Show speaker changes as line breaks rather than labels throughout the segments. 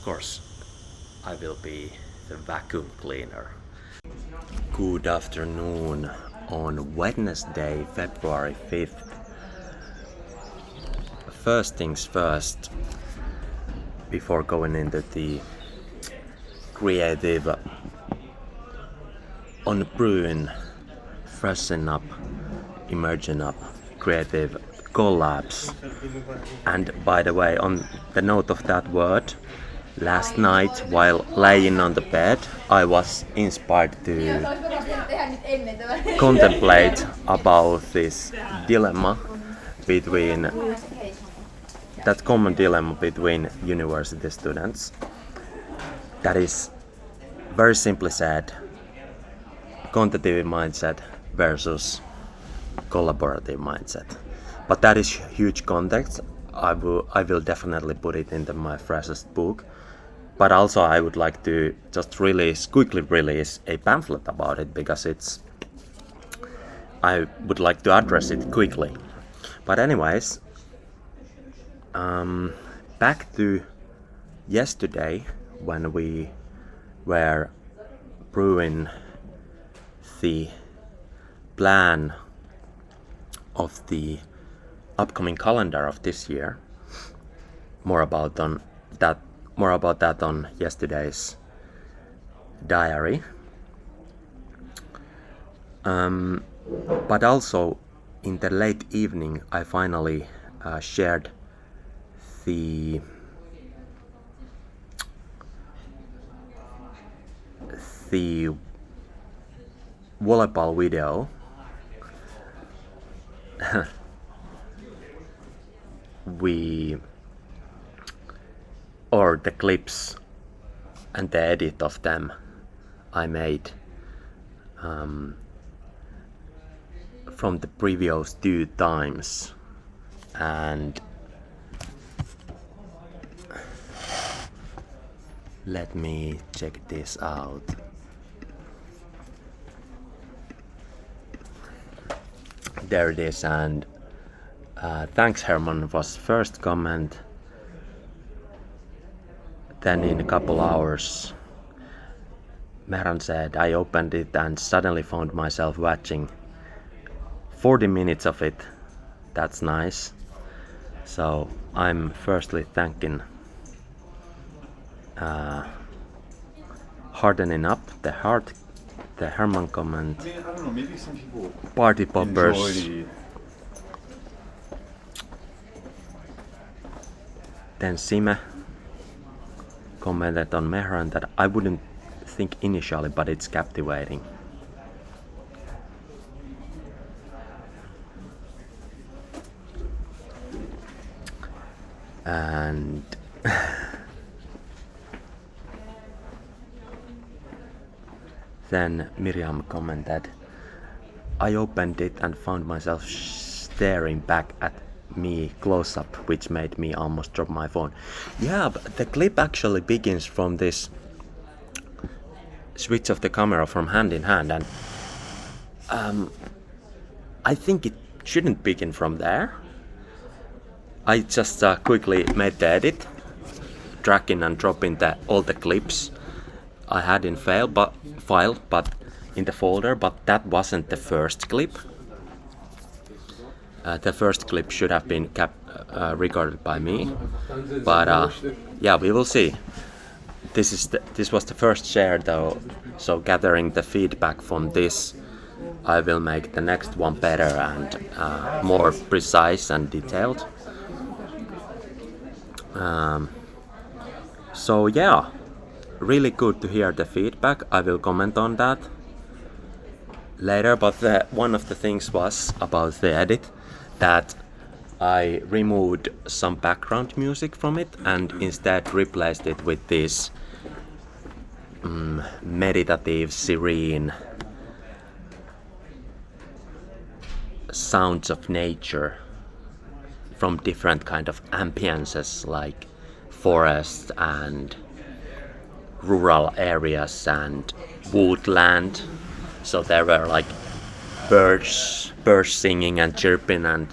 of course, I will be the vacuum cleaner. Good afternoon on Wednesday, February 5th. First things first, before going into the creative on brewing, freshen up, emerging up, creative collabs. And by the way, on the note of that word, last night while laying on the bed, I was inspired to contemplate about this dilemma between that common dilemma between university students. That is, very simply said, quantitative mindset versus collaborative mindset. But that is huge context. I will definitely put it into my freshest book. But also I would like to just quickly release a pamphlet about it, because I would like to address it quickly. But anyways, back to yesterday when we were brewing the plan of the upcoming calendar of this year. More about that on yesterday's diary. But also in the late evening, I finally shared the volleyball video or the clips and the edit of them I made from the previous 2 times. And let me check this out. There it is, and thanks Herman was first comment. Then in a couple hours, Mehran said, I opened it and suddenly found myself watching 40 minutes of it. That's nice. So I'm firstly thanking hardening up the heart, the Herman comment.
I don't know, maybe some people
Party poppers. Then Sime commented on Mehran that I wouldn't think initially, but it's captivating. And then Miriam commented, I opened it and found myself staring back at me close up, which made me almost drop my phone. Yeah, but the clip actually begins from this switch of the camera from hand in hand, and I think it shouldn't begin from there. I just quickly made the edit, dragging and dropping all the clips I had in file, but in the folder, but that wasn't the first clip. The first clip should have been recorded by me, but yeah, we will see. This was the first share though, so gathering the feedback from this, I will make the next one better and more precise and detailed. So yeah, really good to hear the feedback. I will comment on that later, but one of the things was about the edit that I removed some background music from it and instead replaced it with this meditative, serene sounds of nature from different kind of ambiances like forest and rural areas and woodland. So there were like birds singing and chirping and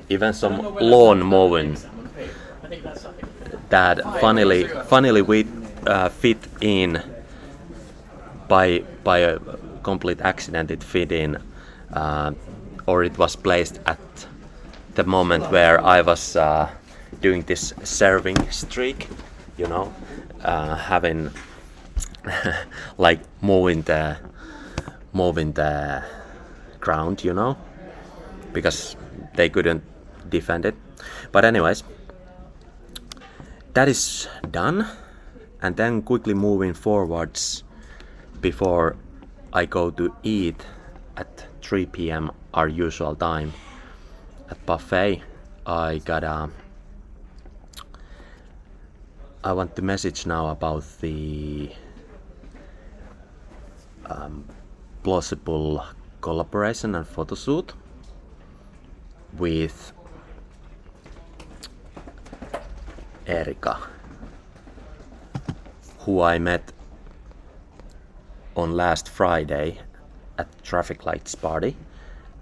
even some lawn mowing. that funnily we fit in by a complete accident. It fit in, or it was placed at the moment where I was doing this serving streak, you know, having like moving the ground, you know, because they couldn't defend it. But anyways, that is done, and then quickly moving forwards before I go to eat at 3 p.m. our usual time at buffet. I want to message now about the plausible collaboration and photo shoot with Erika, who I met on last Friday at traffic lights party,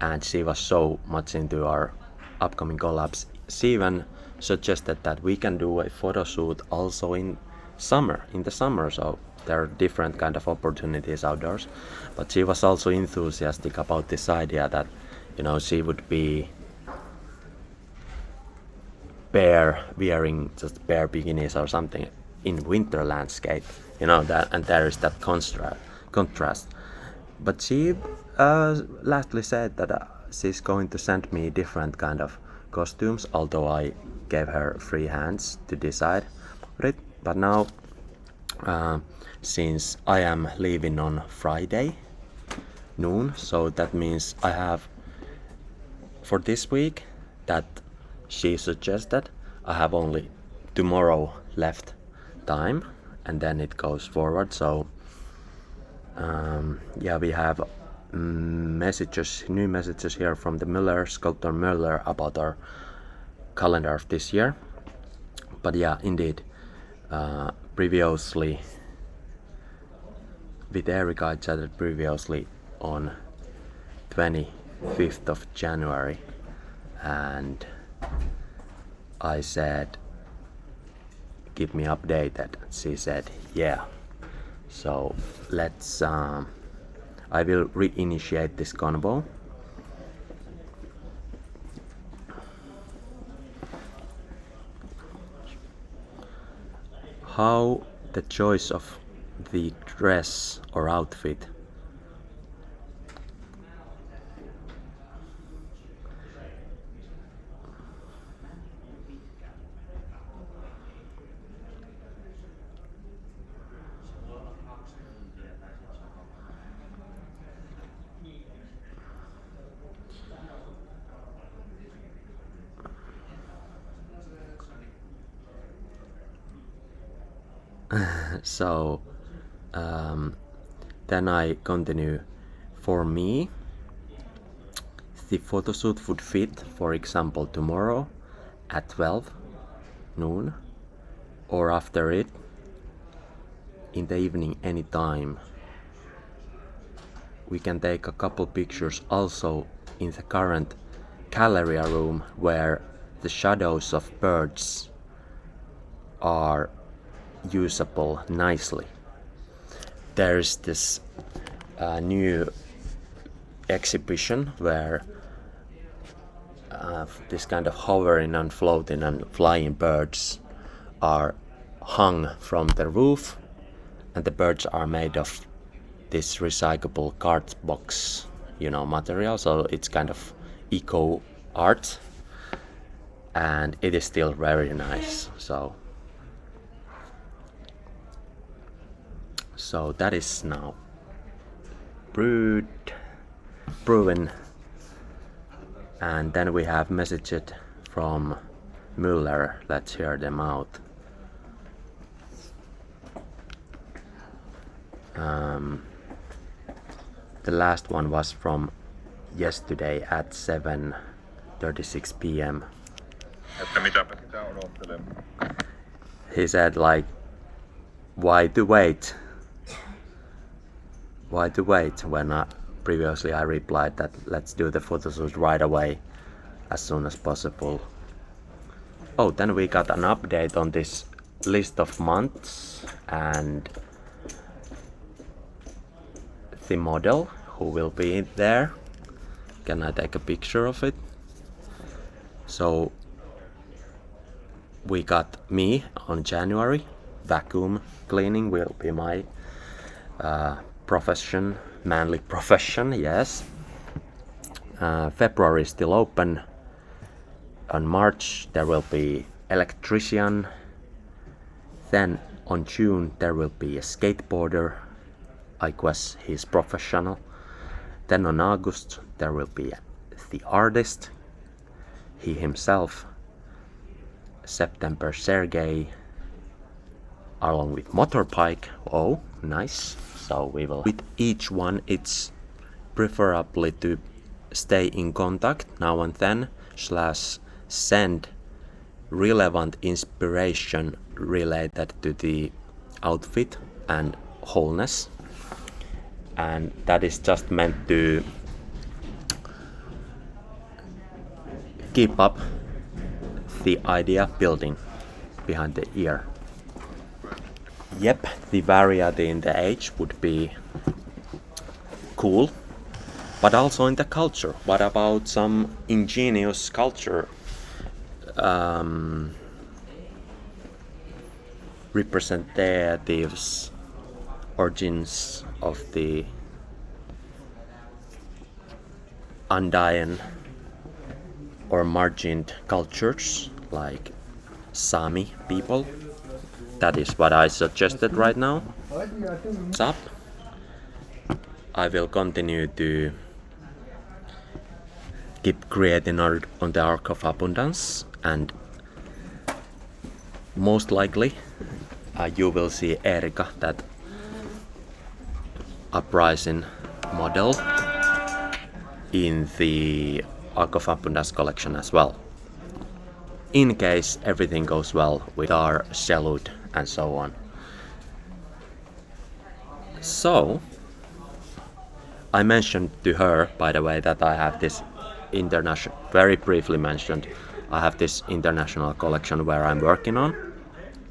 and she was so much into our upcoming collabs. She even suggested that we can do a photo shoot also in the summer, so there are different kind of opportunities outdoors. But she was also enthusiastic about this idea that, you know, she would be wearing just bare bikinis or something in winter landscape, you know, that, and there is that contrast. But she lastly said that she's going to send me different kind of costumes, although I gave her free hands to decide it. But now, since I am leaving on Friday noon, so that means I have, for this week that she suggested, I have only tomorrow left time, and then it goes forward. So yeah, we have new messages here from the sculptor Müller about our calendar of this year. But yeah, indeed, previously with Erika I chatted previously on 25th of January, and I said, keep me updated. She said, yeah. So let's I will reinitiate this convo. How the choice of the dress or outfit so then I continue. For me, the photo shoot would fit, for example, tomorrow at 12 noon, or after it in the evening anytime. We can take a couple pictures also in the current Galleria room, where the shadows of birds are usable nicely. There's this new exhibition where this kind of hovering and floating and flying birds are hung from the roof, and the birds are made of this recyclable card box, you know, material, so it's kind of eco art, and it is still very nice. So that is now proven, and then we have messages from Müller. Let's hear them out. The last one was from yesterday at 7:36 p.m. He said, like, why to wait? When previously I replied that let's do the photo shoot right away, as soon as possible. Oh, then we got an update on this list of months and the model who will be there. Can I take a picture of it? So we got me on January. Vacuum cleaning will be my profession, manly profession, yes. February is still open. On March there will be electrician. Then on June there will be a skateboarder. I guess he's professional. Then on August there will be the artist, he himself. September Sergey, along with motorbike. Oh, nice. So we will, with each one, it's preferably to stay in contact now and then, / send relevant inspiration related to the outfit and wholeness. And that is just meant to keep up the idea building behind the ear. Yep, the variety in the age would be cool, but also in the culture. What about some ingenious culture representatives, origins of the undying or margined cultures like Sami people? That is what I suggested right now. What's up? I will continue to keep creating art on the Arc of Abundance, and most likely you will see Erika, that uprising model, in the Arc of Abundance collection as well, in case everything goes well with our salute and so on. So I mentioned to her, by the way, that I have this international, very briefly mentioned, I have this international collection where I'm working on.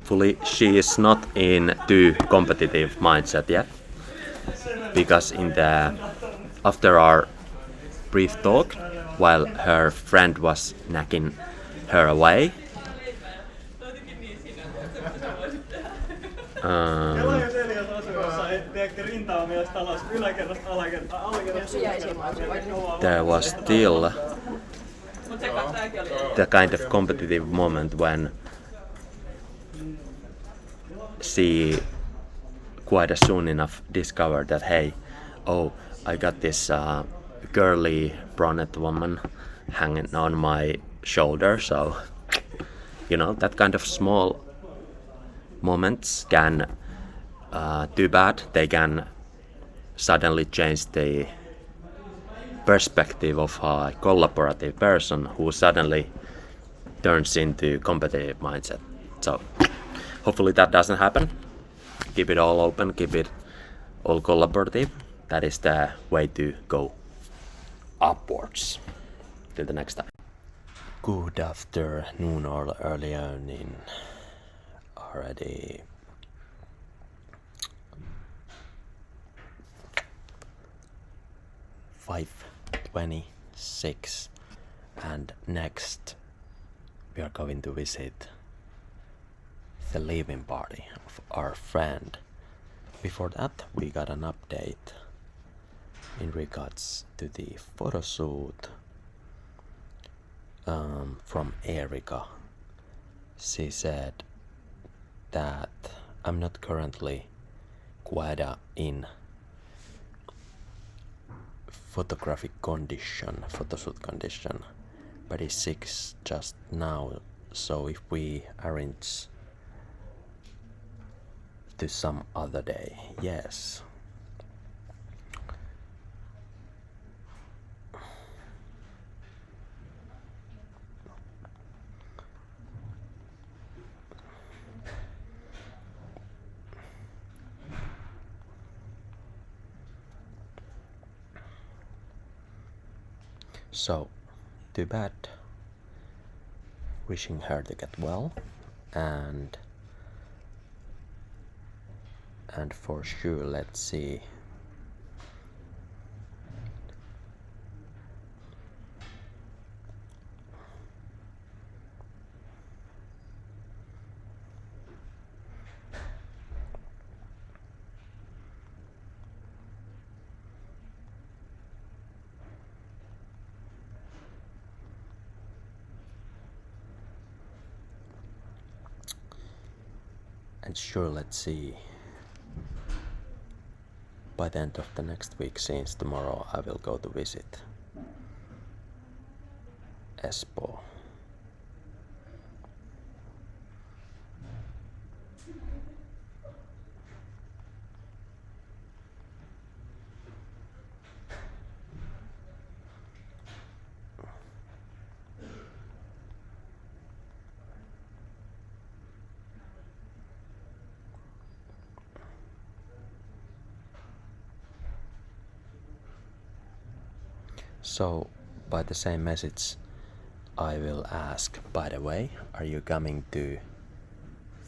Fully, she is not in too competitive mindset yet, because after our brief talk, while her friend was nagging her away, there was still the kind of competitive moment when she quite soon enough discovered that, hey, oh, I got this girly brunette woman hanging on my shoulder. So, that kind of small moments can, too bad, they can suddenly change the perspective of a collaborative person who suddenly turns into competitive mindset. So hopefully that doesn't happen. Keep it all open, keep it all collaborative. That is the way to go upwards. Till the next time. Good afternoon or early evening already. (5:26) and next we are going to visit the leaving party of our friend. Before that, we got an update in regards to the photo shoot from Erika. She said that I'm not currently quite in photoshoot condition, but is sick just now, so if we arrange to some other day, yes. So, too bad. Wishing her to get well, and And for sure, let's see. And sure, let's see. By the end of the next week, since tomorrow I will go to visit Espoo. So, by the same message, I will ask, by the way, are you coming to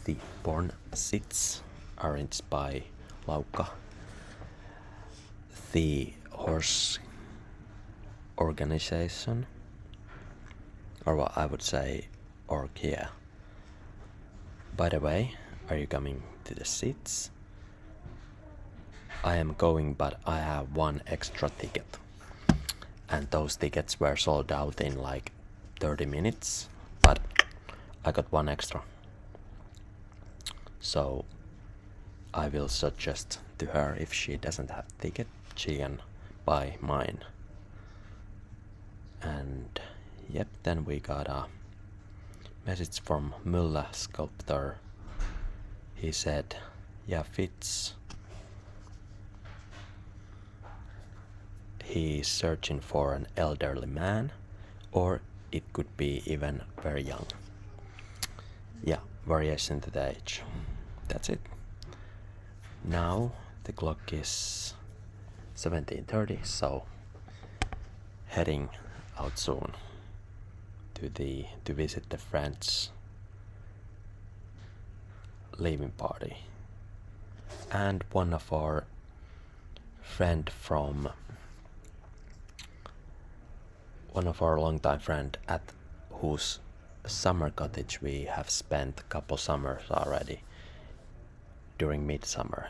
the Born Sits arranged by Laukka, the horse organization, or what I would say, Orkia. By the way, are you coming to the Sits? I am going, but I have one extra ticket. And those tickets were sold out in like 30 minutes, but I got one extra. So I will suggest to her, if she doesn't have a ticket, she can buy mine. And yep, then we got a message from Mulla Sculptor. He said, yeah, fits. He's searching for an elderly man, or it could be even very young. Yeah, variation to the age. That's it. Now the clock is 17:30, so heading out soon to visit the French leaving party. And one of our longtime friend at whose summer cottage we have spent a couple summers already during midsummer.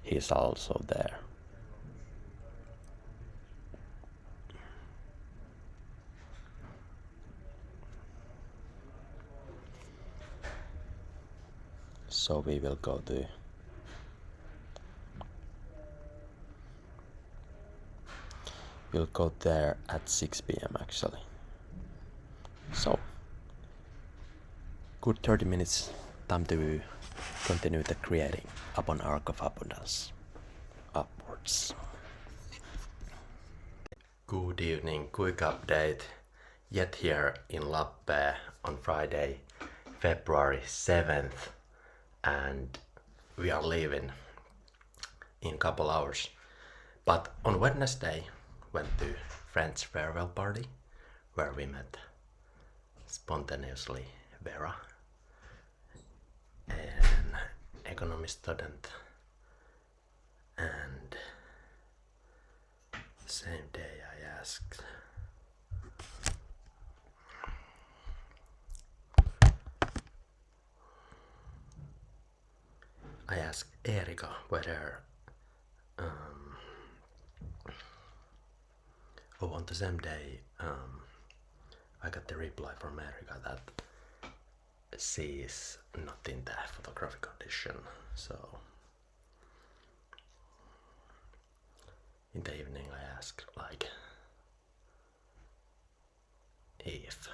He's also there. So we will go there at 6 p.m. actually. So, good 30 minutes, time to continue the creating upon Arc of Abundance upwards. Good evening, quick update. Yet here in Lappe on Friday, February 7th, and we are leaving in couple hours. But on Wednesday, went to French farewell party where we met spontaneously Vera, an economy student, and same day I asked Erika whether on the same day I got the reply from Erika that she is not in the photography condition, so in the evening I asked like if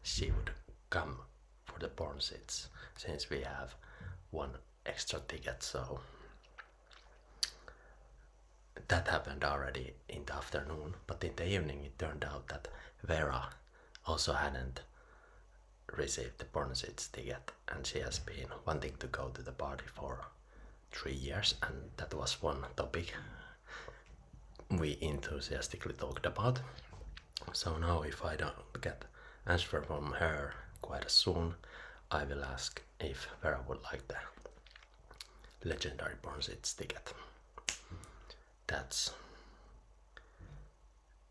she would come for the porn sits since we have one extra ticket, so that happened already in the afternoon, but in the evening it turned out that Vera also hadn't received the porn sits ticket, and she has been wanting to go to the party for 3 years, and that was one topic we enthusiastically talked about. So now if I don't get answer from her quite soon, I will ask if Vera would like to legendary Born Seeds ticket. That's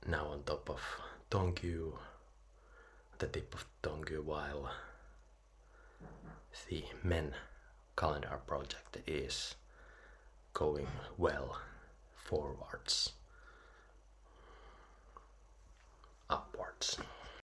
now on top of Tongyu, the tip of Tongyu, while the Men calendar project is going well forwards, upwards.